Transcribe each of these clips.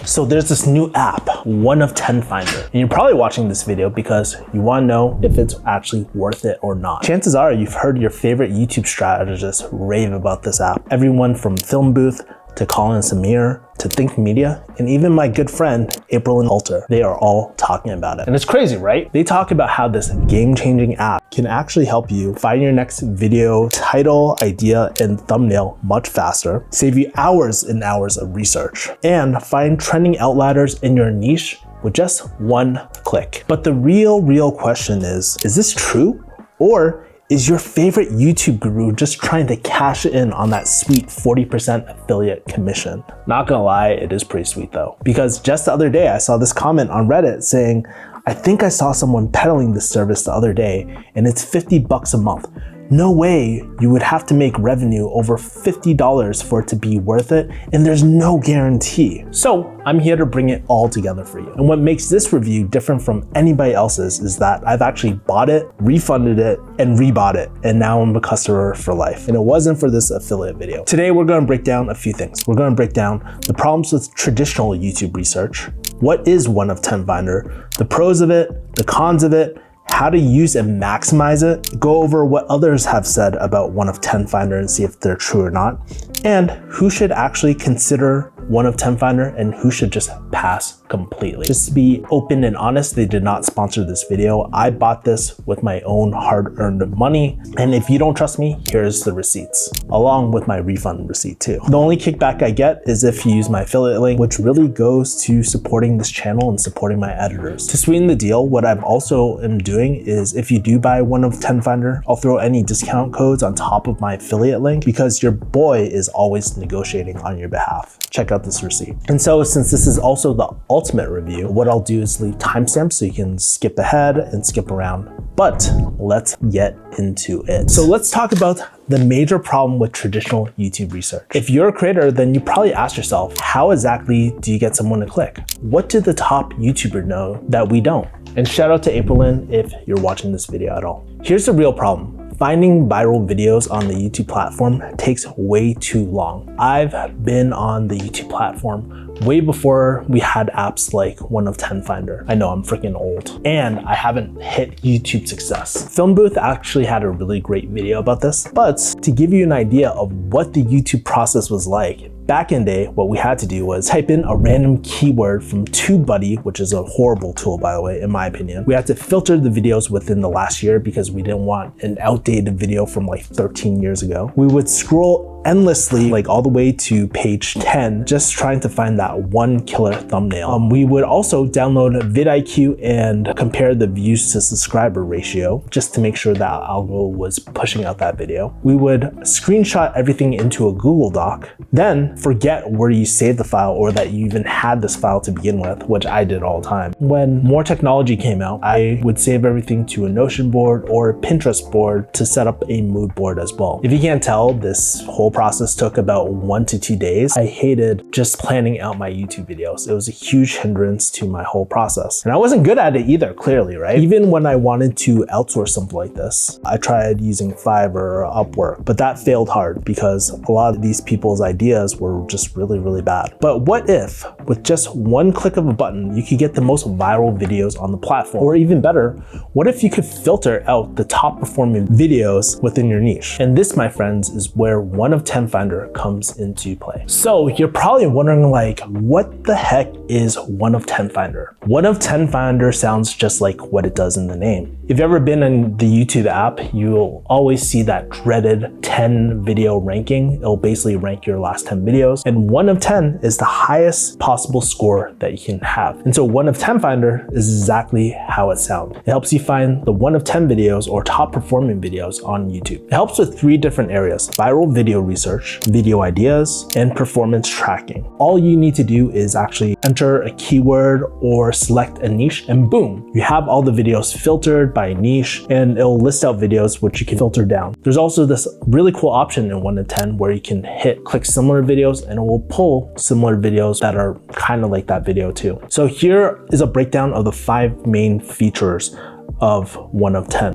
So there's this new app, One of 10 Finder. And you're probably watching this video because you want to know if it's actually worth it or not. Chances are you've heard your favorite YouTube strategists rave about this app. Everyone from Film Booth to Colin and Samir, to Think Media, and even my good friend, April and Alter. They are all talking about it. And it's crazy, right? They talk about how this game-changing app can actually help you find your next video title, idea, and thumbnail much faster, save you hours and hours of research, and find trending outliers in your niche with just one click. But the real question is this true? Or is your favorite YouTube guru just trying to cash in on that sweet 40% affiliate commission? Not gonna lie, it is pretty sweet though. Because just the other day, I saw this comment on Reddit saying, I think I saw someone peddling this service the other day and it's $50 a month. No way you would have to make revenue over $50 for it to be worth it, and there's no guarantee. So I'm here to bring it all together for you. And what makes this review different from anybody else's is that I've actually bought it, refunded it, and rebought it, and now I'm a customer for life. And it wasn't for this affiliate video. Today we're gonna break down a few things. We're gonna break down the problems with traditional YouTube research, what is One of 10 Finder, the pros of it, the cons of it, how to use and maximize it, go over what others have said about One of 10 Finder and see if they're true or not, and who should actually consider One of 10 Finder and who should just pass completely. Just to be open and honest, they did not sponsor this video. I bought this with my own hard-earned money, and if you don't trust me, here's the receipts, along with my refund receipt too. The only kickback I get is if you use my affiliate link, which really goes to supporting this channel and supporting my editors. To sweeten the deal, what I've also am doing is if you do buy One of 10 Finder, I'll throw any discount codes on top of my affiliate link because your boy is always negotiating on your behalf. Check out this receipt. And so since this is also the ultimate review, what I'll do is leave timestamps so you can skip ahead and skip around. But let's get into it. So let's talk about the major problem with traditional YouTube research. If you're a creator, then you probably ask yourself, how exactly do you get someone to click? What did the top YouTuber know that we don't? And shout out to April Lynn if you're watching this video at all. Here's the real problem. Finding viral videos on the YouTube platform takes way too long. I've been on the YouTube platform way before we had apps like One of 10 Finder. I know I'm freaking old. And I haven't hit YouTube success. Film Booth actually had a really great video about this. But to give you an idea of what the YouTube process was like, back in the day, what we had to do was type in a random keyword from TubeBuddy, which is a horrible tool, by the way, in my opinion. We had to filter the videos within the last year because we didn't want an outdated video from like 13 years ago. We would scroll endlessly, like all the way to page 10, just trying to find that one killer thumbnail. We would also download vidIQ and compare the views to subscriber ratio, just to make sure that algo was pushing out that video. We would screenshot everything into a Google Doc, then forget where you saved the file or that you even had this file to begin with, which I did all the time. When more technology came out, I would save everything to a Notion board or a Pinterest board to set up a mood board as well. If you can't tell, this whole process took about 1 to 2 days. I hated just planning out my YouTube videos. It was a huge hindrance to my whole process. And I wasn't good at it either, clearly, right? Even when I wanted to outsource something like this, I tried using Fiverr or Upwork, but that failed hard because a lot of these people's ideas were just really bad. But what if, with just one click of a button, you could get the most viral videos on the platform? Or even better, what if you could filter out the top performing videos within your niche? And this, my friends, is where One of 10 Finder comes into play. So you're probably wondering, like, what the heck is One of 10 Finder? One of 10 Finder sounds just like what it does in the name. If you've ever been in the YouTube app, you'll always see that dreaded 10 video ranking. It'll basically rank your last 10 videos, and 1 of 10 is the highest possible score that you can have. And so One of 10 Finder is exactly how it sounds. It helps you find the 1 of 10 videos or top performing videos on YouTube. It helps with 3 different areas: viral video research, video ideas, and performance tracking. All you need to do is actually enter a keyword or select a niche, and boom, you have all the videos filtered by niche, and it'll list out videos which you can filter down. There's also this really cool option in 1 of 10 where you can hit click similar videos and it will pull similar videos that are kind of like that video too. So here is a breakdown of the 5 main features of 1 of 10.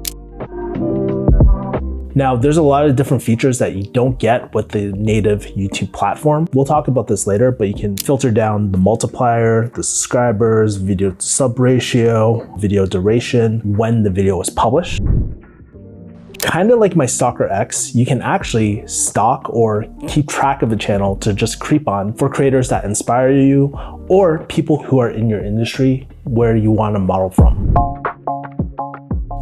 Now, there's a lot of different features that you don't get with the native YouTube platform. We'll talk about this later, but you can filter down the multiplier, the subscribers, video to sub ratio, video duration, when the video was published. Kind of like my Stalker X, you can actually stalk or keep track of a channel to just creep on for creators that inspire you or people who are in your industry where you want to model from.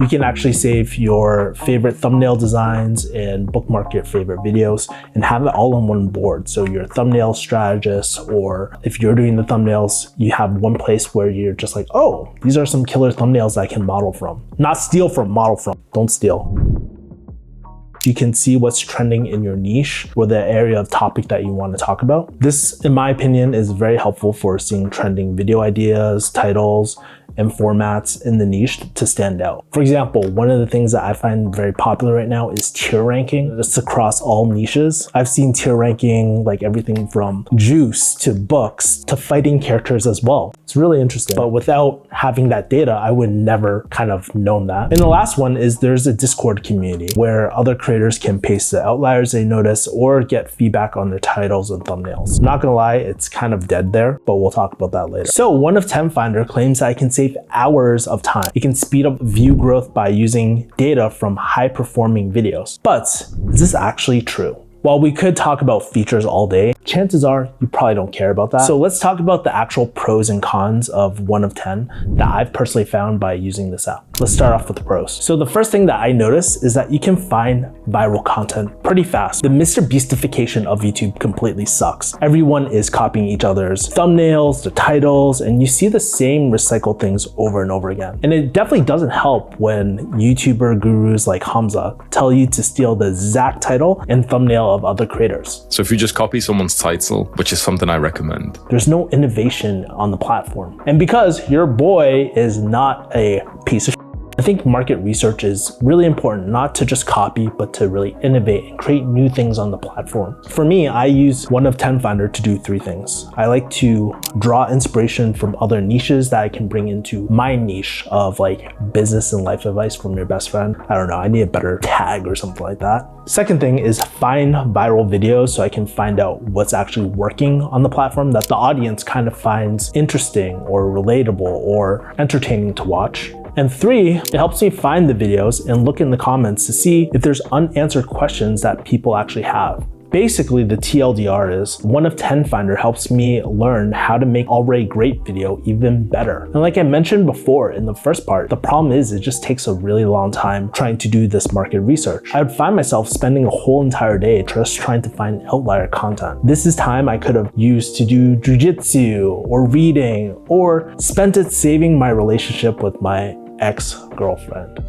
You can actually save your favorite thumbnail designs and bookmark your favorite videos and have it all on one board. So your thumbnail strategist, or if you're doing the thumbnails, you have one place where you're just like, oh, these are some killer thumbnails I can model from. Not steal from, model from. Don't steal. You can see what's trending in your niche or the area of topic that you want to talk about. This, in my opinion, is very helpful for seeing trending video ideas, titles, and formats in the niche to stand out. For example, one of the things that I find very popular right now is tier ranking. It's across all niches. I've seen tier ranking like everything from juice to books to fighting characters as well. It's really interesting. But without having that data, I would never kind of known that. And the last one is there's a Discord community where other creators can paste the outliers they notice or get feedback on their titles and thumbnails. I'm not gonna lie, it's kind of dead there, but we'll talk about that later. So One of 10 Finder claims that I can save hours of time. It can speed up view growth by using data from high-performing videos. But is this actually true? While we could talk about features all day, chances are you probably don't care about that. So let's talk about the actual pros and cons of One of 10 that I've personally found by using this app. Let's start off with the pros. So the first thing that I noticed is that you can find viral content pretty fast. The Mr. Beastification of YouTube completely sucks. Everyone is copying each other's thumbnails, the titles, and you see the same recycled things over and over again. And it definitely doesn't help when YouTuber gurus like Hamza tell you to steal the exact title and thumbnail of other creators. So if you just copy someone's title, which is something I recommend, there's no innovation on the platform. And because your boy is not a piece of I think market research is really important, not to just copy, but to really innovate and create new things on the platform. For me, I use One of 10 Finder to do 3 things. I like to draw inspiration from other niches that I can bring into my niche of like business and life advice from your best friend. I don't know, I need a better tag or something like that. Second thing is find viral videos so I can find out what's actually working on the platform that the audience kind of finds interesting or relatable or entertaining to watch. And 3, it helps me find the videos and look in the comments to see if there's unanswered questions that people actually have. Basically, the TLDR is One of 10 Finder helps me learn how to make already great video even better. And like I mentioned before in the first part, the problem is it just takes a really long time trying to do this market research. I would find myself spending a whole entire day just trying to find outlier content. This is time I could have used to do jujitsu or reading or spent it saving my relationship with my ex-girlfriend.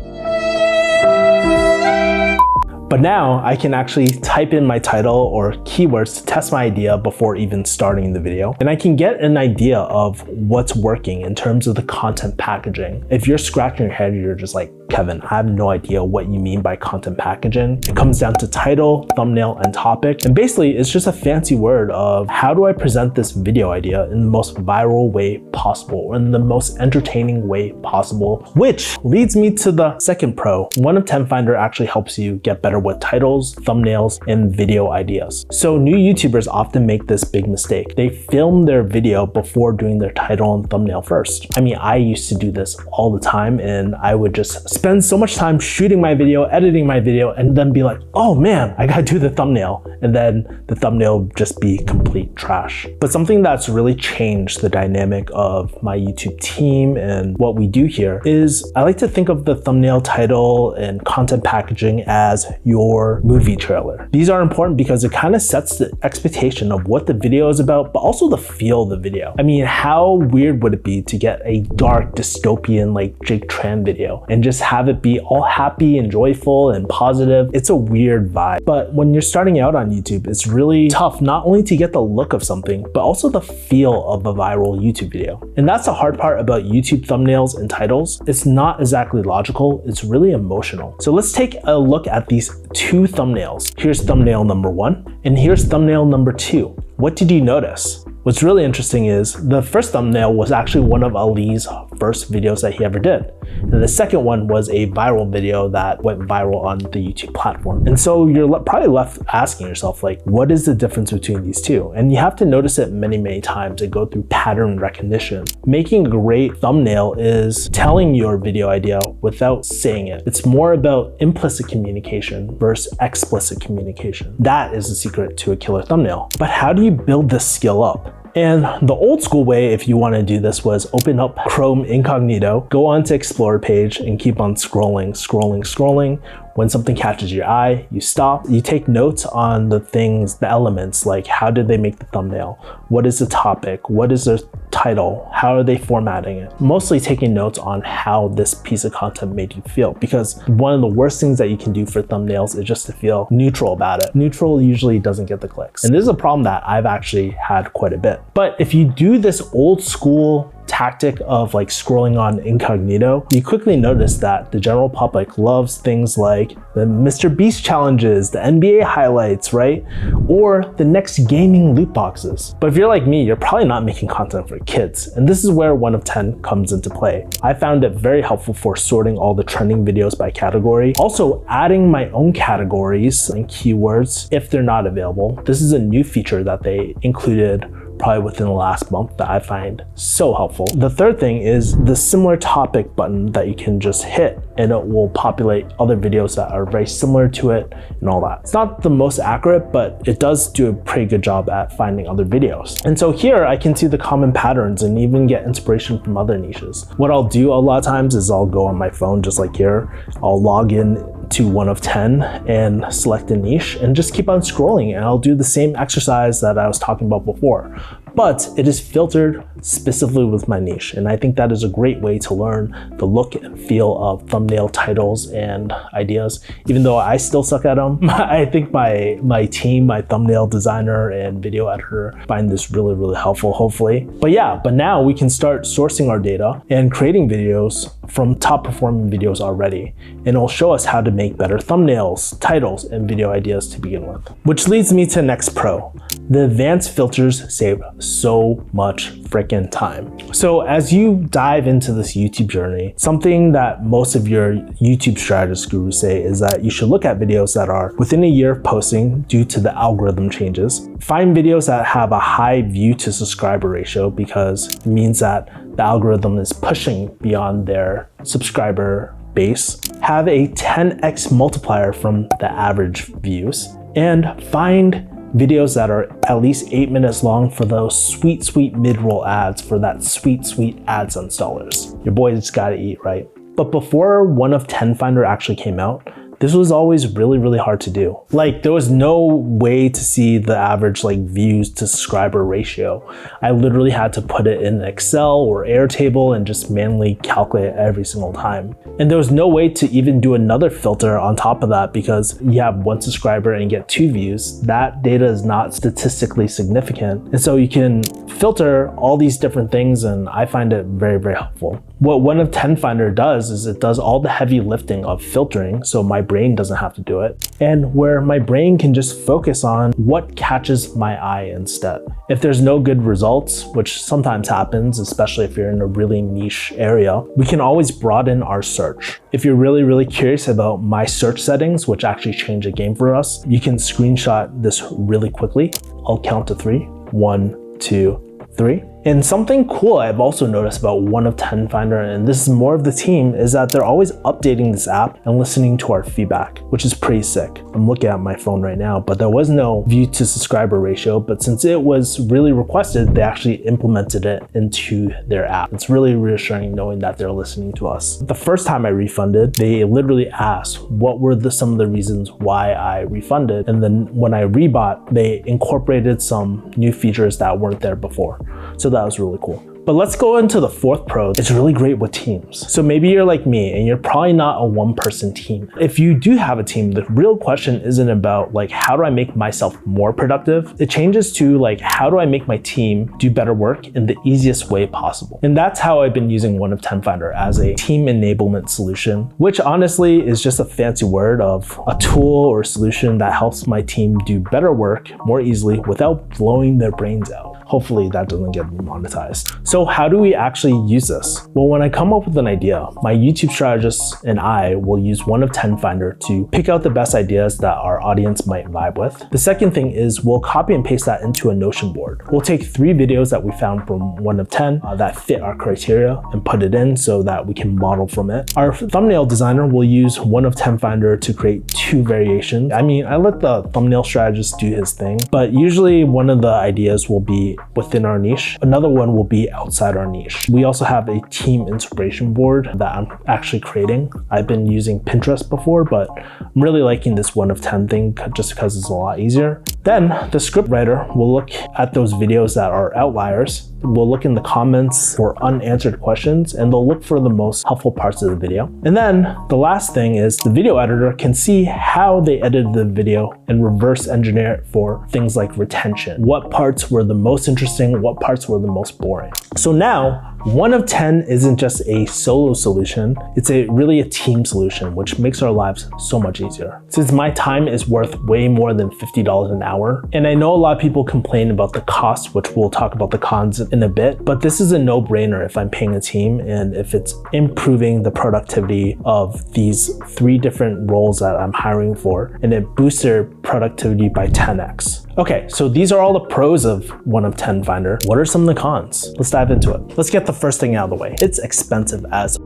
But now I can actually type in my title or keywords to test my idea before even starting the video. And I can get an idea of what's working in terms of the content packaging. If you're scratching your head, you're just like, Kevin, I have no idea what you mean by content packaging. It comes down to title, thumbnail, and topic. And basically, it's just a fancy word of how do I present this video idea in the most viral way possible, or in the most entertaining way possible, which leads me to the second pro. One of 10 Finder actually helps you get better with titles, thumbnails, and video ideas. So new YouTubers often make this big mistake. They film their video before doing their title and thumbnail first. I mean, I used to do this all the time, and I would just spend so much time shooting my video, editing my video, and then be like, oh man, I gotta do the thumbnail. And then the thumbnail just be complete trash. But something that's really changed the dynamic of my YouTube team and what we do here is I like to think of the thumbnail, title, and content packaging as your movie trailer. These are important because it kind of sets the expectation of what the video is about, but also the feel of the video. I mean, how weird would it be to get a dark dystopian like Jake Tran video and just have it be all happy and joyful and positive? It's a weird vibe. But when you're starting out on YouTube, it's really tough not only to get the look of something, but also the feel of a viral YouTube video. And that's the hard part about YouTube thumbnails and titles. It's not exactly logical, it's really emotional. So let's take a look at these 2 thumbnails. Here's thumbnail number 1, and here's thumbnail number 2. What did you notice? What's really interesting is the first thumbnail was actually one of Ali's first videos that he ever did. And the second one was a viral video that went viral on the YouTube platform. And so you're probably left asking yourself, like, what is the difference between these two? And you have to notice it many, many times and go through pattern recognition. Making a great thumbnail is telling your video idea without saying it. It's more about implicit communication versus explicit communication. That is the secret to a killer thumbnail. But how do you build this skill up? And the old school way, if you want to do this, was open up Chrome incognito, go on to Explorer page and keep on scrolling, scrolling, scrolling. When something catches your eye, you stop. You take notes on the things, the elements, like how did they make the thumbnail? What is the topic? What is the title? How are they formatting it? Mostly taking notes on how this piece of content made you feel, because one of the worst things that you can do for thumbnails is just to feel neutral about it. Neutral usually doesn't get the clicks. And this is a problem that I've actually had quite a bit. But if you do this old school tactic of like scrolling on incognito, you quickly notice that the general public loves things like the Mr. Beast challenges, the NBA highlights, right? Or the next gaming loot boxes. But if you're like me, you're probably not making content for kids. And this is where 1 of 10 comes into play. I found it very helpful for sorting all the trending videos by category. Also adding my own categories and keywords if they're not available. This is a new feature that they included probably within the last month that I find so helpful. The third thing is the similar topic button that you can just hit and it will populate other videos that are very similar to it and all that. It's not the most accurate, but it does do a pretty good job at finding other videos. And so here I can see the common patterns and even get inspiration from other niches. What I'll do a lot of times is I'll go on my phone just like here. I'll log in to 1 of 10 and select a niche and just keep on scrolling, and I'll do the same exercise that I was talking about before. But it is filtered specifically with my niche, and I think that is a great way to learn the look and feel of thumbnail titles and ideas. Even though I still suck at them, I think my team, my thumbnail designer and video editor find this really, really helpful, hopefully. But now we can start sourcing our data and creating videos from top performing videos already, and it'll show us how to make better thumbnails, titles, and video ideas to begin with. Which leads me to next pro. The advanced filters save so much freaking time. So as you dive into this YouTube journey, something that most of your YouTube strategist gurus say is that you should look at videos that are within a year of posting due to the algorithm changes. Find videos that have a high view to subscriber ratio, because it means that the algorithm is pushing beyond their subscriber base. Have a 10x multiplier from the average views, and find videos that are at least 8 minutes long for those sweet, sweet mid-roll ads for that sweet, sweet ads installers. Your boy just gotta eat, right? But before 1 of 10 Finder actually came out, this was always really, really hard to do. Like, there was no way to see the average like views to subscriber ratio. I literally had to put it in Excel or Airtable and just manually calculate it every single time. And there was no way to even do another filter on top of that, because you have 1 subscriber and you get 2 views. That data is not statistically significant. And so you can filter all these different things, and I find it very, very helpful. What 1 of 10 Finder does is it does all the heavy lifting of filtering, so my brain doesn't have to do it, and where my brain can just focus on what catches my eye instead. If there's no good results, which sometimes happens, especially if you're in a really niche area, we can always broaden our search. If you're really, really curious about my search settings, which actually change the game for us, you can screenshot this really quickly. I'll count to 3. 1, 2, 3. And something cool I've also noticed about 1 of 10 Finder, and this is more of the team, is that they're always updating this app and listening to our feedback, which is pretty sick. I'm looking at my phone right now, but there was no view to subscriber ratio, but since it was really requested, they actually implemented it into their app. It's really reassuring knowing that they're listening to us. The first time I refunded, they literally asked what were some of the reasons why I refunded, and then when I rebought, they incorporated some new features that weren't there before. So that was really cool. But let's go into the 4th pro. It's really great with teams. So maybe you're like me and you're probably not a 1-person team. If you do have a team, the real question isn't about like, how do I make myself more productive? It changes to like, how do I make my team do better work in the easiest way possible? And that's how I've been using 1 of 10 Finder as a team enablement solution, which honestly is just a fancy word of a tool or solution that helps my team do better work more easily without blowing their brains out. hopefully that doesn't get monetized. So how do we actually use this? Well, when I come up with an idea, my YouTube strategist and I will use 1 of 10 Finder to pick out the best ideas that our audience might vibe with. The second thing is we'll copy and paste that into a Notion board. We'll take 3 videos that we found from 1 of 10 that fit our criteria and put it in so that we can model from it. Our thumbnail designer will use 1 of 10 Finder to create 2 variations. I mean, I let the thumbnail strategist do his thing, but usually one of the ideas will be within our niche. Another one will be outside our niche. We also have a team inspiration board that I'm actually creating. I've been using Pinterest before, but I'm really liking this 1 of 10 thing just because it's a lot easier. Then the script writer will look at those videos that are outliers. We'll look in the comments for unanswered questions, and they'll look for the most helpful parts of the video. And then the last thing is the video editor can see how they edited the video and reverse engineer it for things like retention. What parts were the most interesting? What parts were the most boring? So now 1 of 10 isn't just a solo solution, it's really a team solution, which makes our lives so much easier. Since my time is worth way more than $50 an hour, and I know a lot of people complain about the cost, which we'll talk about the cons in a bit, but this is a no-brainer if I'm paying a team and if it's improving the productivity of these 3 different roles that I'm hiring for, and it boosts their productivity by 10x. Okay, so these are all the pros of 1 of 10 Finder. What are some of the cons? Let's dive into it. Let's get the first thing out of the way. It's expensive as.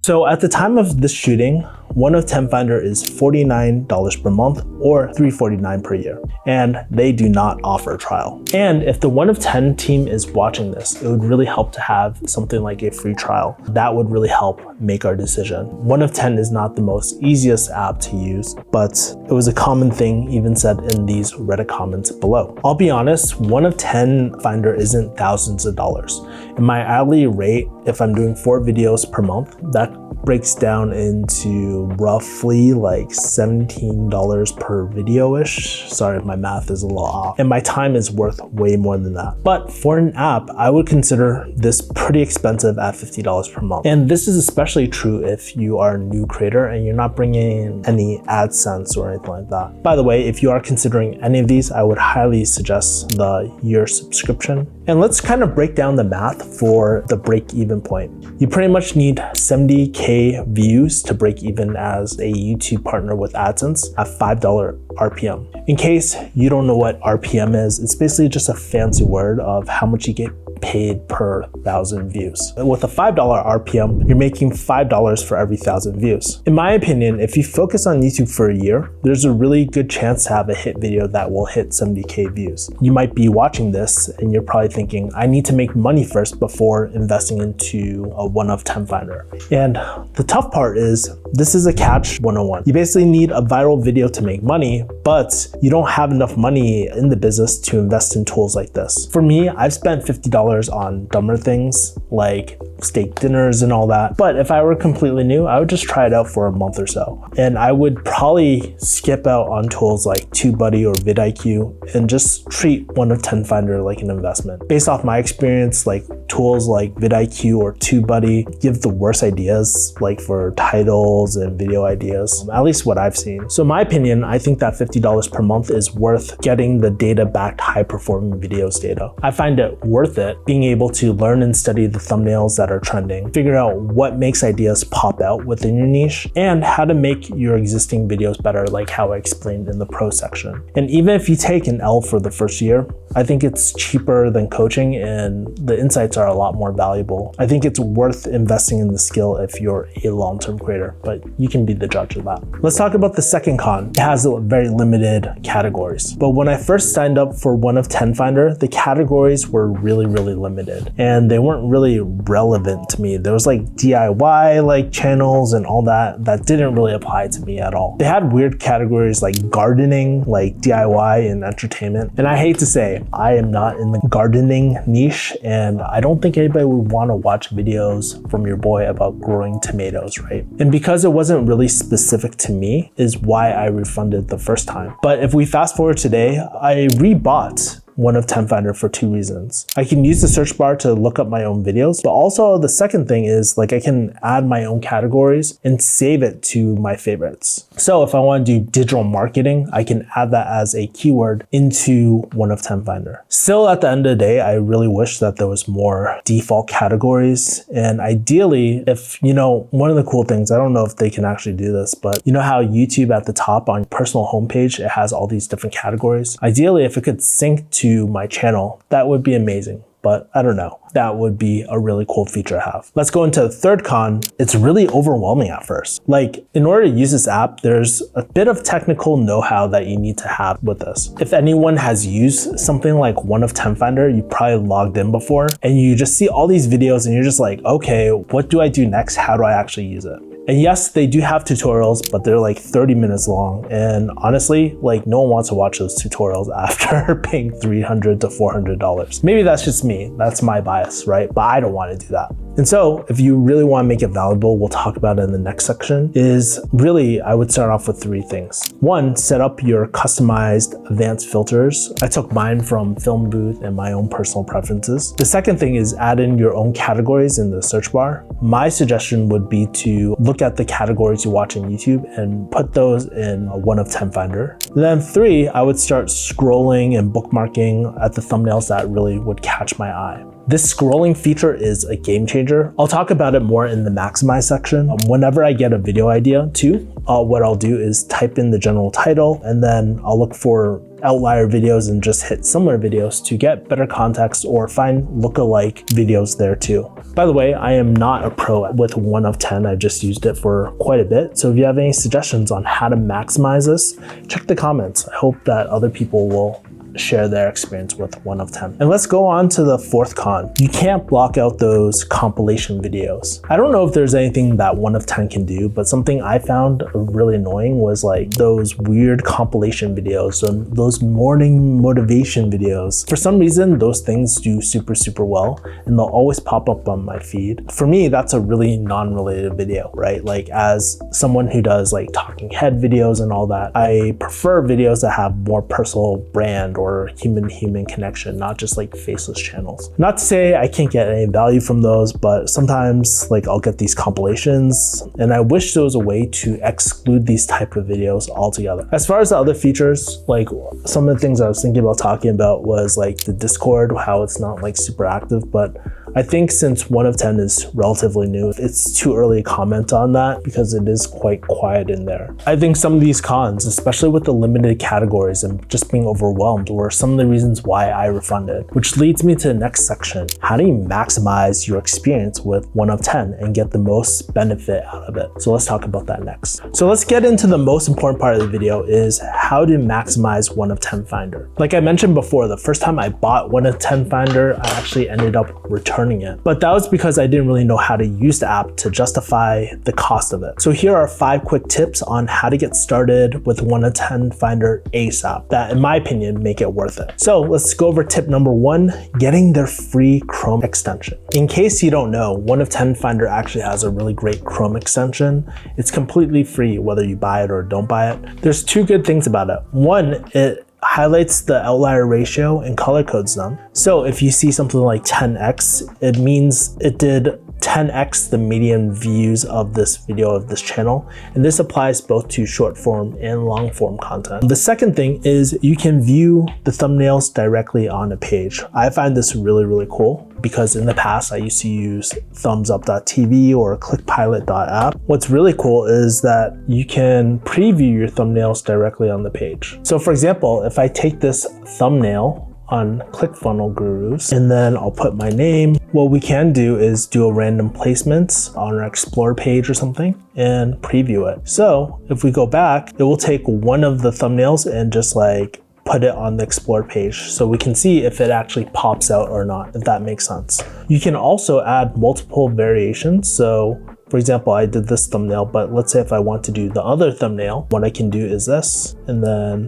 So at the time of this shooting, 1 of 10 Finder is $49 per month or $349 per year, and they do not offer a trial. And if the 1 of 10 team is watching this, it would really help to have something like a free trial. That would really help make our decision. 1 of 10 is not the most easiest app to use, but it was a common thing even said in these Reddit comments below. I'll be honest, 1 of 10 Finder isn't thousands of dollars. In my hourly rate, if I'm doing 4 videos per month, that breaks down into roughly like $17 per video-ish. Sorry if my math is a little off. And my time is worth way more than that. But for an app, I would consider this pretty expensive at $50 per month. And this is especially true if you are a new creator and you're not bringing in any AdSense or anything like that. By the way, if you are considering any of these, I would highly suggest the year subscription. And let's kind of break down the math for the break-even point. You pretty much need 70K views to break even as a YouTube partner with AdSense at $5 RPM. In case you don't know what RPM is, it's basically just a fancy word of how much you get paid per 1,000 views. With a $5 RPM, you're making $5 for every 1,000 views. In my opinion, if you focus on YouTube for a year, there's a really good chance to have a hit video that will hit 70K views. You might be watching this and you're probably thinking, I need to make money first before investing into a 1 of 10 Finder. And the tough part is, this is a catch 101. You basically need a viral video to make money, but you don't have enough money in the business to invest in tools like this. For me, I've spent $50 on dumber things like steak dinners and all that. But if I were completely new, I would just try it out for a month or so. And I would probably skip out on tools like TubeBuddy or vidIQ and just treat 1 of 10 Finder like an investment. Based off my experience, like tools like vidIQ or TubeBuddy give the worst ideas, like for titles and video ideas, at least what I've seen. So in my opinion, I think that $50 per month is worth getting the data-backed high-performing videos data. I find it worth it being able to learn and study the thumbnails that are trending, figure out what makes ideas pop out within your niche, and how to make your existing videos better, like how I explained in the pro section. And even if you take an L for the first year, I think it's cheaper than coaching and the insights are a lot more valuable. I think it's worth investing in the skill if you're a long-term creator, but you can be the judge of that. Let's talk about the second con. It has very limited categories. But when I first signed up for 1 of 10 Finder, the categories were really limited and they weren't really relevant to me. There was like DIY like channels and all that didn't really apply to me at all. They had weird categories like gardening, like DIY and entertainment. And I hate to say, I am not in the gardening niche and I don't think anybody would want to watch videos from your boy about growing tomatoes, right? And because it wasn't really specific to me is why I refunded the first time. But if we fast forward today, I rebought One of 10 Finder for two reasons. I can use the search bar to look up my own videos, but also the second thing is like I can add my own categories and save it to my favorites. So if I want to do digital marketing, I can add that as a keyword into One of 10 Finder. Still, at the end of the day, I really wish that there was more default categories. And ideally, if, one of the cool things, I don't know if they can actually do this, but you know how YouTube at the top on your personal homepage, it has all these different categories. Ideally, if it could sync to my channel, that would be amazing. But I don't know. That would be a really cool feature to have. Let's go into the third con. It's really overwhelming at first. Like, in order to use this app, there's a bit of technical know-how that you need to have with this. If anyone has used something like One of 10 Finder, you probably logged in before and you just see all these videos and you're just like, okay, what do I do next? How do I actually use it? And yes, they do have tutorials, but they're like 30 minutes long. And honestly, like no one wants to watch those tutorials after paying $300 to $400. Maybe that's just me. That's my bias, right? But I don't want to do that. And so if you really want to make it valuable, we'll talk about it in the next section, is really, I would start off with three things. One, set up your customized advanced filters. I took mine from Film Booth and my own personal preferences. The second thing is add in your own categories in the search bar. My suggestion would be to look at the categories you watch on YouTube and put those in a One of 10 Finder. Then three, I would start scrolling and bookmarking at the thumbnails that really would catch my eye. This scrolling feature is a game changer. I'll talk about it more in the maximize section. Whenever I get a video idea too, what I'll do is type in the general title and then I'll look for outlier videos and just hit similar videos to get better context or find lookalike videos there too. By the way, I am not a pro with One of 10. I've just used it for quite a bit. So if you have any suggestions on how to maximize this, check the comments. I hope that other people will share their experience with One of 10. And let's go on to the fourth con. You can't block out those compilation videos. I don't know if there's anything that One of 10 can do, but something I found really annoying was like those weird compilation videos and those morning motivation videos. For some reason, those things do super well and they'll always pop up on my feed. For me, that's a really non-related video, right? Like as someone who does like talking head videos and all that, I prefer videos that have more personal brand or human connection, not just like faceless channels. Not to say I can't get any value from those, but sometimes like I'll get these compilations and I wish there was a way to exclude these type of videos altogether. As far as the other features, like some of the things I was thinking about talking about was like the Discord, how it's not like super active, but I think since One of 10 is relatively new, it's too early to comment on that because it is quite quiet in there. I think some of these cons, especially with the limited categories and just being overwhelmed, were some of the reasons why I refunded, which leads me to the next section. How do you maximize your experience with One of 10 and get the most benefit out of it? So let's talk about that next. So let's get into the most important part of the video is how to maximize One of 10 Finder. Like I mentioned before, the first time I bought One of 10 Finder, I actually ended up returning it. But that was because I didn't really know how to use the app to justify the cost of it. So here are 5 quick tips on how to get started with One of 10 Finder ASAP that, in my opinion, make it worth it. So let's go over tip number 1, getting their free Chrome extension. In case you don't know, One of 10 Finder actually has a really great Chrome extension. It's completely free whether you buy it or don't buy it. There's 2 good things about it. One, it highlights the outlier ratio and color codes them. So if you see something like 10x, it means it did 10x the median views of this video of this channel. And this applies both to short form and long form content. The second thing is you can view the thumbnails directly on a page. I find this really cool because in the past I used to use thumbsup.tv or clickpilot.app. What's really cool is that you can preview your thumbnails directly on the page. So for example, if I take this thumbnail on ClickFunnels Gurus and then I'll put my name, what we can do is do a random placement on our Explore page or something and preview it. So if we go back, it will take one of the thumbnails and just like put it on the Explore page so we can see if it actually pops out or not, if that makes sense. You can also add multiple variations. So for example, I did this thumbnail, but let's say if I want to do the other thumbnail, what I can do is this and then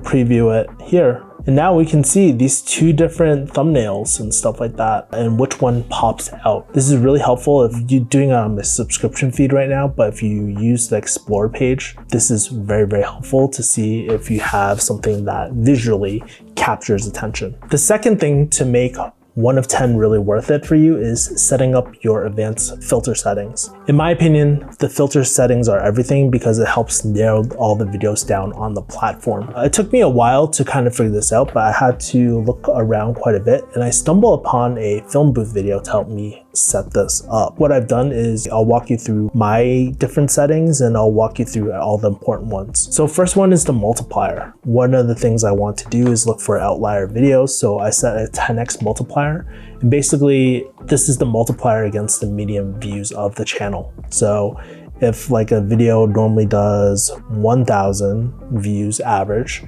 preview it here. And now we can see these 2 different thumbnails and stuff like that and which one pops out. This is really helpful if you're doing it on the subscription feed right now, but if you use the Explore page, this is very helpful to see if you have something that visually captures attention. The second thing to make 1 of 10 really worth it for you is setting up your advanced filter settings. In my opinion, the filter settings are everything because it helps narrow all the videos down on the platform. It took me a while to kind of figure this out, but I had to look around quite a bit, and I stumbled upon a film booth video to help me set this up. What I've done is I'll walk you through my different settings and I'll walk you through all the important ones. So first one is the multiplier. One of the things I want to do is look for outlier videos. So I set a 10x multiplier, and basically this is the multiplier against the median views of the channel. So if like a video normally does 1,000 views average,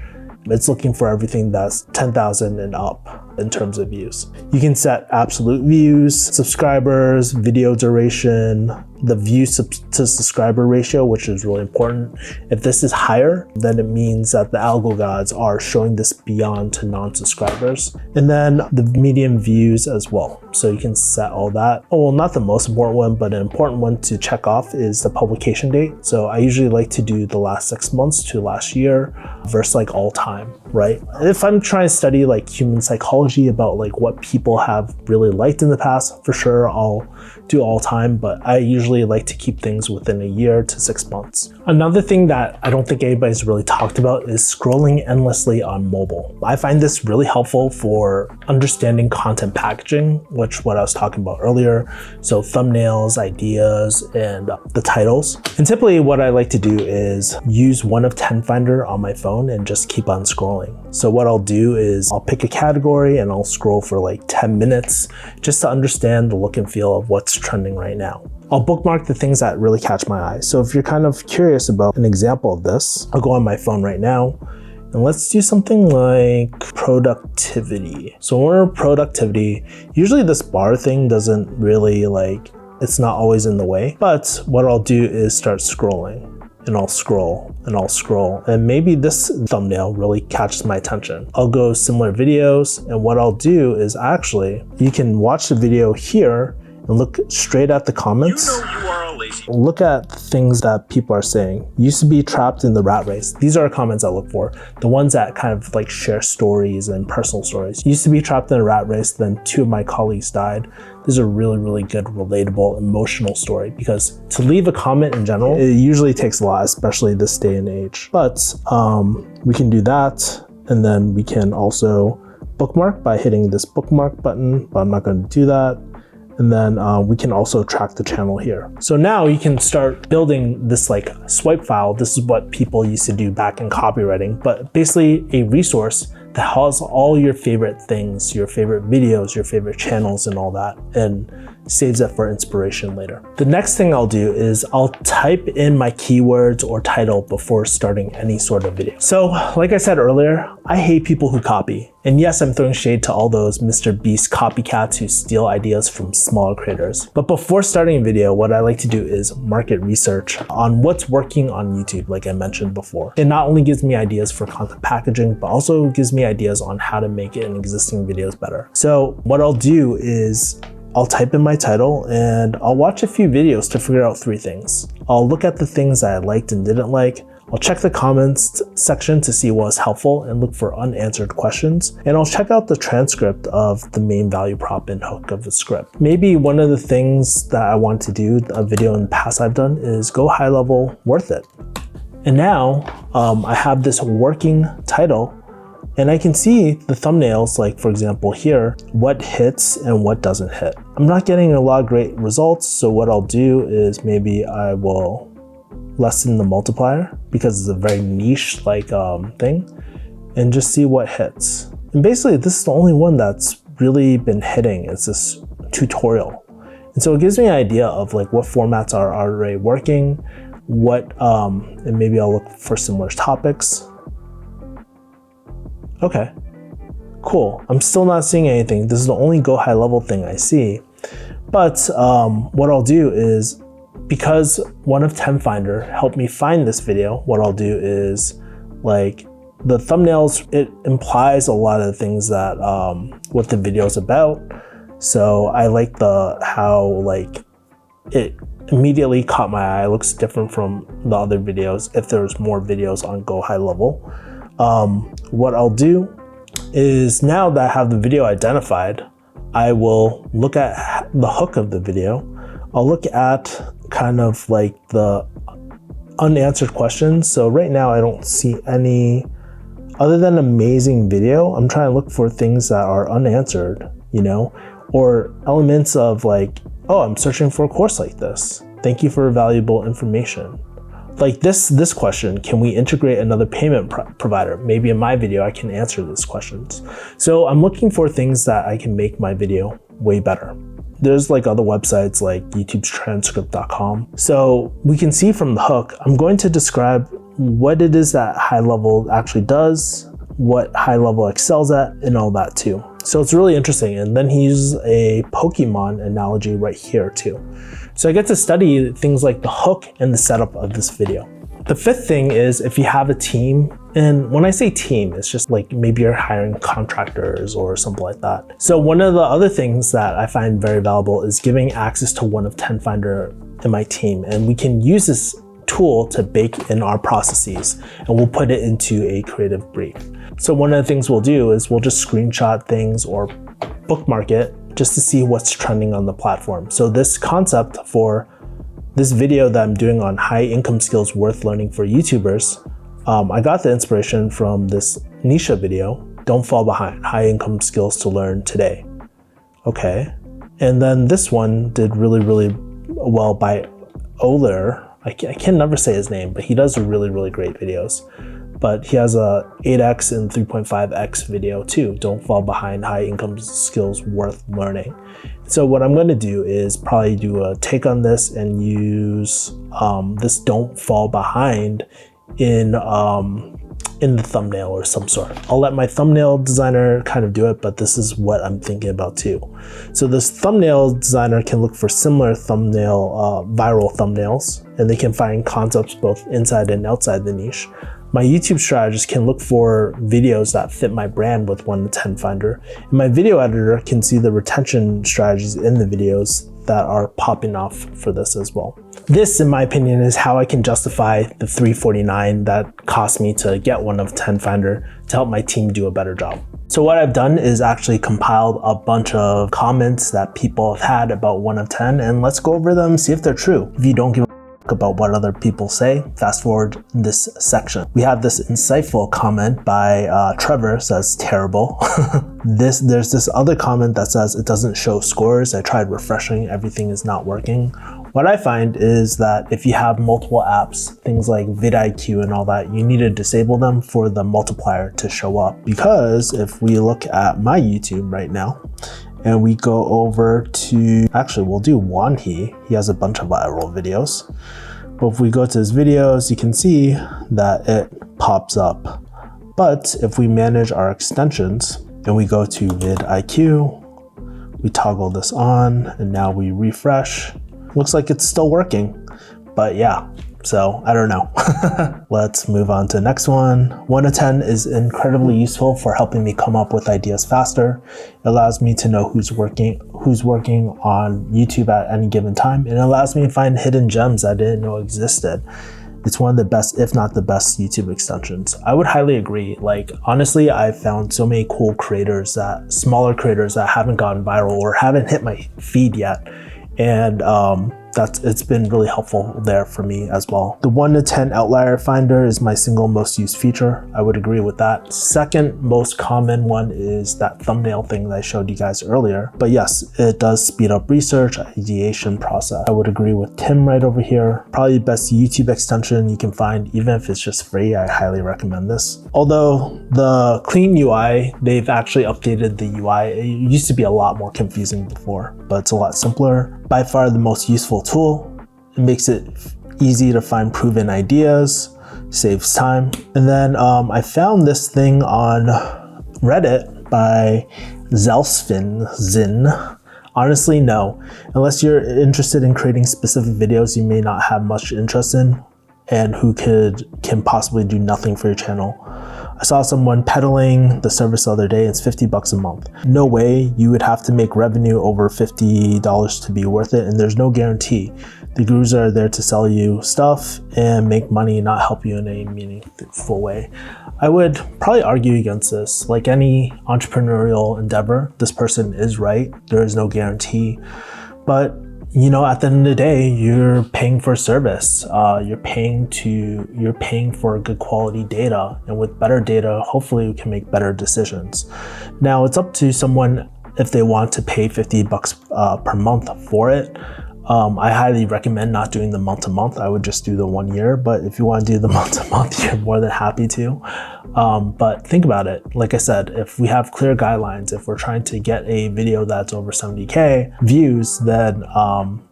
it's looking for everything that's 10,000 and up in terms of views. You can set absolute views, subscribers, video duration, the views to subscriber ratio, which is really important. If this is higher, then it means that the algo gods are showing this beyond to non-subscribers. And then the median views as well. So you can set all that. Oh, well, not the most important one, but an important one to check off is the publication date. So I usually like to do the last 6 months to last year versus like all time, right? If I'm trying to study like human psychology about like what people have really liked in the past, for sure I'll do all time, but I usually like to keep things within a year to 6 months. Another thing that I don't think anybody's really talked about is scrolling endlessly on mobile. I find this really helpful for understanding content packaging, which what I was talking about earlier. So thumbnails, ideas, and the titles. And typically what I like to do is use 1 of 10 Finder on my phone and just keep on scrolling. So what I'll do is I'll pick a category and I'll scroll for like 10 minutes just to understand the look and feel of what's trending right now. I'll bookmark the things that really catch my eye. So if you're kind of curious about an example of this, I'll go on my phone right now and let's do something like productivity. So when we're in productivity, usually this bar thing doesn't really like, it's not always in the way, but what I'll do is start scrolling. And I'll scroll and I'll scroll, and maybe this thumbnail really catches my attention. I'll go similar videos, and what I'll do is actually, you can watch the video here and look straight at the comments. You know you are a lazy. Look at things that people are saying. Used to be trapped in the rat race. These are comments I look for. The ones that kind of like share stories and personal stories. Used to be trapped in a rat race, then 2 of my colleagues died. This is a really, really good, relatable, emotional story, because to leave a comment in general, it usually takes a lot, especially this day and age. But we can do that, and then we can also bookmark by hitting this bookmark button, but I'm not going to do that. And then we can also track the channel here. So now you can start building this like swipe file. This is what people used to do back in copywriting, but basically a resource that has all your favorite things, your favorite videos, your favorite channels and all that, and saves it for inspiration later. The next thing I'll do is I'll type in my keywords or title before starting any sort of video. So like I said earlier, I hate people who copy. And yes, I'm throwing shade to all those Mr. Beast copycats who steal ideas from smaller creators. But before starting a video, what I like to do is market research on what's working on YouTube, like I mentioned before. It not only gives me ideas for content packaging, but also gives me ideas on how to make it in existing videos better. So what I'll do is I'll type in my title and I'll watch a few videos to figure out 3 things. I'll look at the things that I liked and didn't like. I'll check the comments section to see what's helpful and look for unanswered questions. And I'll check out the transcript of the main value prop and hook of the script. Maybe one of the things that I want to do, a video in the past I've done, is go high level, worth it. And now I have this working title, and I can see the thumbnails, like for example here, what hits and what doesn't hit. I'm not getting a lot of great results, so what I'll do is maybe I will lessen the multiplier because it's a very niche like thing, and just see what hits. And basically this is the only one that's really been hitting. It's this tutorial. And so it gives me an idea of like what formats are already working, what, and maybe I'll look for similar topics. Okay, cool. I'm still not seeing anything. This is the only go high level thing I see. But what I'll do is, because 1 of 10 Finder helped me find this video, what I'll do is like the thumbnails, it implies a lot of the things that what the video is about. So I like how like it immediately caught my eye. It looks different from the other videos if there's more videos on go high level. What I'll do is now that I have the video identified, I will look at the hook of the video. I'll look at kind of like the unanswered questions. So right now I don't see any, other than amazing video, I'm trying to look for things that are unanswered, you know, or elements of like, oh, I'm searching for a course like this. Thank you for valuable information. Like this question, can we integrate another payment provider? Maybe in my video, I can answer these questions. So I'm looking for things that I can make my video way better. There's like other websites like YouTube's transcript.com. So we can see from the hook, I'm going to describe what it is that High Level actually does, what High Level excels at, and all that too. So it's really interesting. And then he uses a Pokemon analogy right here too. So I get to study things like the hook and the setup of this video. The fifth thing is if you have a team, and when I say team, it's just like maybe you're hiring contractors or something like that. So one of the other things that I find very valuable is giving access to one of 10 Finder in my team. And we can use this tool to bake in our processes, and we'll put it into a creative brief. So one of the things we'll do is we'll just screenshot things or bookmark it just to see what's trending on the platform. So this concept for this video that I'm doing on high income skills worth learning for YouTubers, I got the inspiration from this Nisha video, Don't Fall Behind, High Income Skills to Learn Today. Okay. And then this one did really, really well by Oler. I can never say his name, but he does really, really great videos. But he has a 8x and 3.5x video too. Don't fall behind, high income skills worth learning. So what I'm gonna do is probably do a take on this and use this don't fall behind in the thumbnail or some sort. I'll let my thumbnail designer kind of do it, but this is what I'm thinking about too. So this thumbnail designer can look for similar thumbnail, viral thumbnails, and they can find concepts both inside and outside the niche. My YouTube strategist can look for videos that fit my brand with 1 to 10 Finder. And my video editor can see the retention strategies in the videos that are popping off for this as well. This, in my opinion, is how I can justify the $349 that cost me to get 1 of 10 Finder to help my team do a better job. So what I've done is actually compiled a bunch of comments that people have had about 1 of 10, and let's go over them, see if they're true. If you don't give about what other people say, fast forward this section. We have this insightful comment by Trevor, says terrible. There's this other comment that says it doesn't show scores. I tried refreshing, everything is not working. What I find is that if you have multiple apps, things like vidIQ and all that, you need to disable them for the multiplier to show up. Because if we look at my YouTube right now, and we go over to, actually we'll do Wanhee. He has a bunch of viral videos. But if we go to his videos, you can see that it pops up. But if we manage our extensions and we go to vidIQ, we toggle this on and now we refresh. Looks like it's still working, but yeah. So I don't know. Let's move on to the next one. 1 to 10 is incredibly useful for helping me come up with ideas faster. It allows me to know who's working on YouTube at any given time, and it allows me to find hidden gems I didn't know existed. It's one of the best, if not the best, YouTube extensions. I would highly agree. Like, honestly, I've found so many cool creators, smaller creators that haven't gotten viral or haven't hit my feed yet. And it's been really helpful there for me as well. The 1 to 10 outlier finder is my single most used feature. I would agree with that. Second most common one is that thumbnail thing that I showed you guys earlier. But yes, it does speed up research, ideation process. I would agree with Tim right over here. Probably the best YouTube extension you can find, even if it's just free. I highly recommend this. Although the clean UI, they've actually updated the UI. It used to be a lot more confusing before, but it's a lot simpler. By far the most useful tool. It makes it easy to find proven ideas, saves time. And then I found this thing on Reddit by Zelsfin. Honestly, no. Unless you're interested in creating specific videos you may not have much interest in and who can possibly do nothing for your channel. I saw someone peddling the service the other day. It's $50 a month. No way you would have to make revenue over $50 to be worth it, and there's no guarantee. The gurus are there to sell you stuff and make money, not help you in a meaningful way. I would probably argue against this. Like any entrepreneurial endeavor, this person is right. There is no guarantee. But at the end of the day, you're paying for a service. You're paying for good quality data, and with better data, hopefully we can make better decisions. Now, it's up to someone if they want to pay $50 per month for it. I highly recommend not doing the month to month. I would just do the 1 year, but if you want to do the month to month, you're more than happy to. But think about it. Like I said, if we have clear guidelines, if we're trying to get a video that's over 70K views, then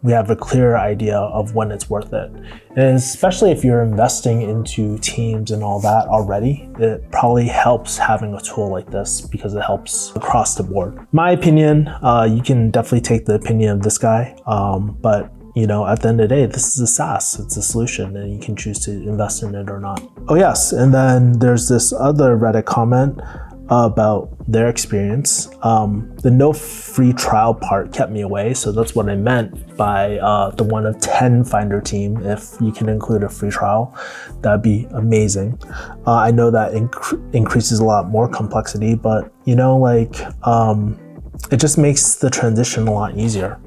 we have a clear idea of when it's worth it. And especially if you're investing into teams and all that already, it probably helps having a tool like this because it helps across the board. My opinion, you can definitely take the opinion of this guy, but at the end of the day, this is a SaaS. It's a solution, and you can choose to invest in it or not. Oh yes, and then there's this other Reddit comment about their experience. The no free trial part kept me away, so that's what I meant by the 1 of 10 Finder team. If you can include a free trial, that'd be amazing. I know that increases a lot more complexity, but it just makes the transition a lot easier.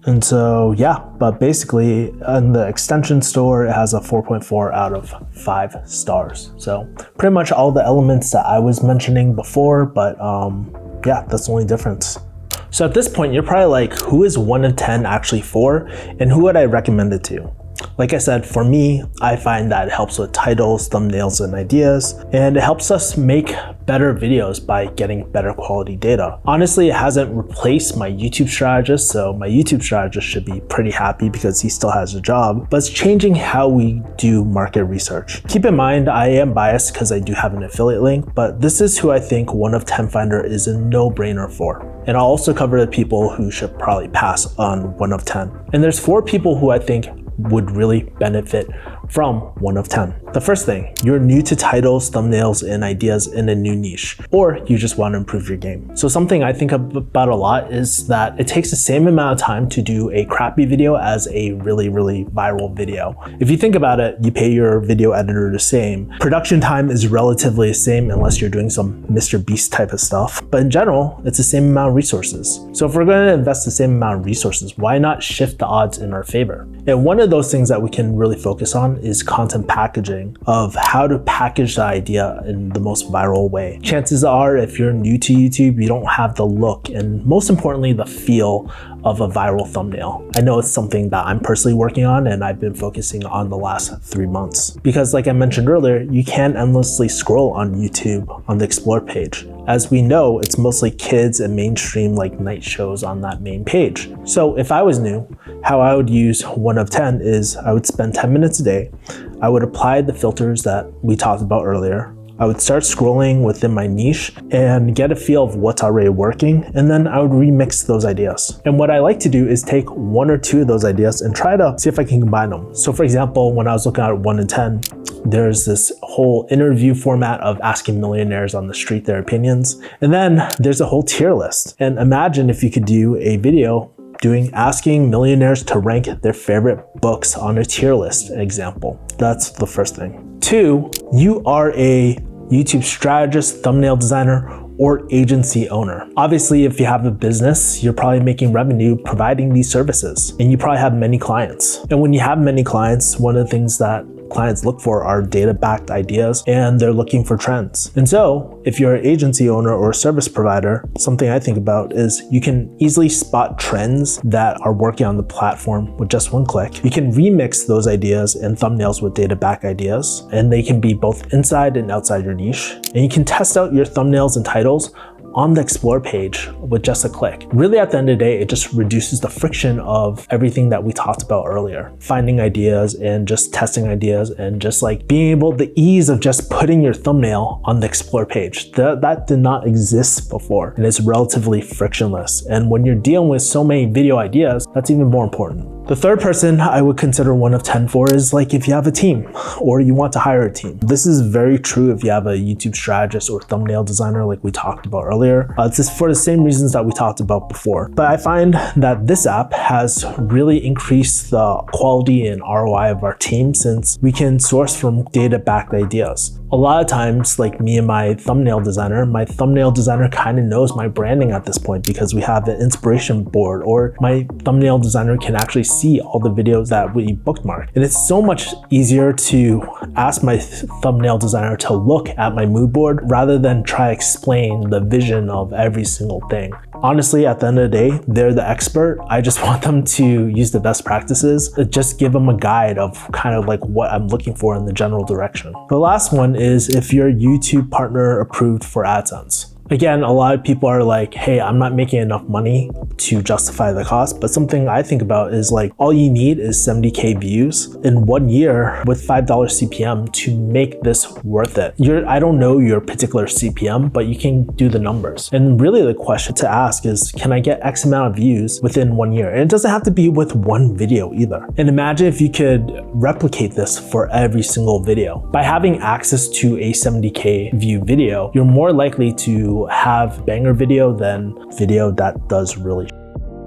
And so, but basically in the extension store, it has a 4.4 out of 5 stars. So pretty much all the elements that I was mentioning before, but that's the only difference. So at this point, you're probably like, who is 1 of 10 actually for, and who would I recommend it to? Like I said, for me, I find that it helps with titles, thumbnails, and ideas, and it helps us make better videos by getting better quality data. Honestly, it hasn't replaced my YouTube strategist, so my YouTube strategist should be pretty happy because he still has a job, but it's changing how we do market research. Keep in mind, I am biased because I do have an affiliate link, but this is who I think 1 of 10 Finder is a no-brainer for. And I'll also cover the people who should probably pass on 1 of 10. And there's 4 people who I think would really benefit from 1 of 10. The first thing, you're new to titles, thumbnails, and ideas in a new niche, or you just want to improve your game. So something I think about a lot is that it takes the same amount of time to do a crappy video as a really, really viral video. If you think about it, you pay your video editor the same. Production time is relatively the same unless you're doing some Mr. Beast type of stuff. But in general, it's the same amount of resources. So if we're going to invest the same amount of resources, why not shift the odds in our favor? And one of those things that we can really focus on is content packaging, of how to package the idea in the most viral way. Chances are, if you're new to YouTube, you don't have the look and most importantly, the feel of a viral thumbnail. I know it's something that I'm personally working on and I've been focusing on the last 3 months. Because like I mentioned earlier, you can endlessly scroll on YouTube on the Explore page. As we know, it's mostly kids and mainstream like night shows on that main page. So if I was new, how I would use 1 of 10 is I would spend 10 minutes a day. I would apply the filters that we talked about earlier. I would start scrolling within my niche and get a feel of what's already working, and then I would remix those ideas. And what I like to do is take 1 or 2 of those ideas and try to see if I can combine them. So for example, when I was looking at 1 in 10, there's this whole interview format of asking millionaires on the street their opinions. And then there's a whole tier list. And imagine if you could do a video asking millionaires to rank their favorite books on a tier list example. That's the first thing. 2, you are a YouTube strategist, thumbnail designer, or agency owner. Obviously, if you have a business, you're probably making revenue providing these services, and you probably have many clients. And when you have many clients, one of the things that clients look for are data-backed ideas, and they're looking for trends. And so if you're an agency owner or a service provider, something I think about is you can easily spot trends that are working on the platform with just 1 click. You can remix those ideas and thumbnails with data-backed ideas, and they can be both inside and outside your niche. And you can test out your thumbnails and titles on the Explore page with just a click. Really, at the end of the day, it just reduces the friction of everything that we talked about earlier. Finding ideas and just testing ideas and just like being able, the ease of just putting your thumbnail on the Explore page. That did not exist before, and it's relatively frictionless. And when you're dealing with so many video ideas, that's even more important. The third person I would consider 1 of 10 for is like if you have a team or you want to hire a team. This is very true if you have a YouTube strategist or thumbnail designer like we talked about earlier. earlier. It's just for the same reasons that we talked about before. But I find that this app has really increased the quality and ROI of our team since we can source from data-backed ideas. A lot of times, like me and my thumbnail designer kind of knows my branding at this point because we have an inspiration board, or my thumbnail designer can actually see all the videos that we bookmark. And it's so much easier to ask my thumbnail designer to look at my mood board rather than try to explain the vision of every single thing. Honestly, at the end of the day, they're the expert. I just want them to use the best practices, just give them a guide of kind of like what I'm looking for in the general direction. The last one is if you're YouTube partner approved for AdSense. Again, a lot of people are like, hey, I'm not making enough money to justify the cost, but something I think about is like, all you need is 70K views in 1 year with $5 CPM to make this worth it. I don't know your particular CPM, but you can do the numbers. And really the question to ask is, can I get X amount of views within 1 year? And it doesn't have to be with one video either. And imagine if you could replicate this for every single video. By having access to a 70K view video, you're more likely to have banger video than video that does really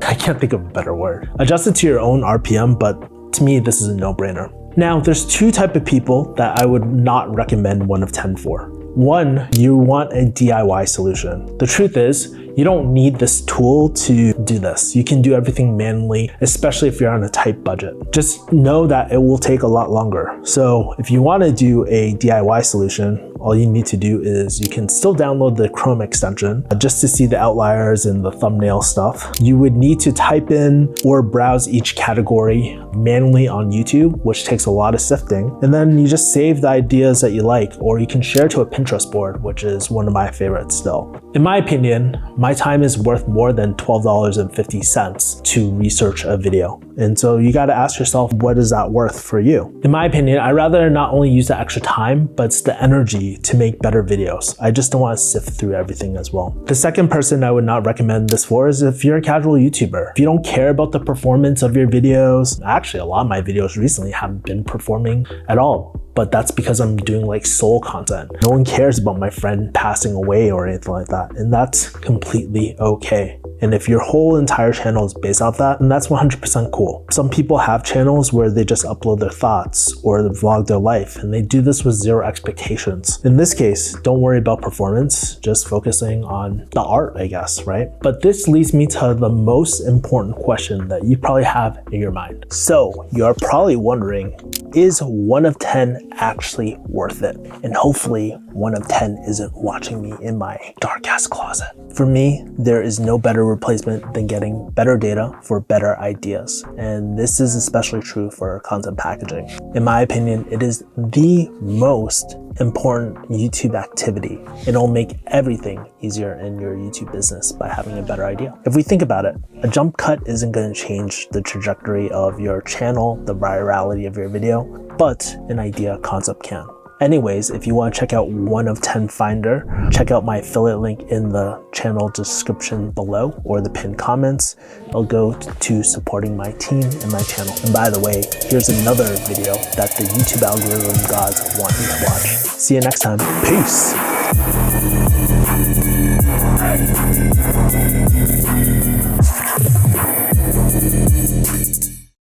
I can't think of a better word. Adjust it to your own RPM, but to me, this is a no-brainer. Now, there's two types of people that I would not recommend 1 of 10 for. One, you want a DIY solution. The truth is, you don't need this tool to do this. You can do everything manually, especially if you're on a tight budget. Just know that it will take a lot longer. So if you want to do a DIY solution, all you need to do is you can still download the Chrome extension just to see the outliers and the thumbnail stuff. You would need to type in or browse each category manually on YouTube, which takes a lot of sifting. And then you just save the ideas that you like, or you can share to a Pinterest board, which is one of my favorites still. In my opinion, my time is worth more than $12.50 to research a video. And so you got to ask yourself, what is that worth for you? In my opinion, I'd rather not only use the extra time, but it's the energy to make better videos. I just don't want to sift through everything as well. The second person I would not recommend this for is if you're a casual YouTuber. If you don't care about the performance of your videos, actually a lot of my videos recently haven't been performing at all. But that's because I'm doing like soul content. No one cares about my friend passing away or anything like that. And that's completely okay. And if your whole entire channel is based off that, then that's 100% cool. Some people have channels where they just upload their thoughts or they vlog their life, and they do this with zero expectations. In this case, don't worry about performance, just focusing on the art, I guess, right? But this leads me to the most important question that you probably have in your mind. So you're probably wondering, is 1 of 10 actually worth it? And hopefully 1 of 10 isn't watching me in my dark ass closet. For me, there is no better replacement than getting better data for better ideas. And this is especially true for content packaging. In my opinion, it is the most important YouTube activity. It'll make everything easier in your YouTube business by having a better idea. If we think about it, a jump cut isn't going to change the trajectory of your channel, the virality of your video, but an idea concept can. Anyways, if you want to check out 1 of 10 Finder, check out my affiliate link in the channel description below or the pinned comments. I'll go to supporting my team and my channel. And by the way, here's another video that the YouTube algorithm gods want you to watch. See you next time. Peace.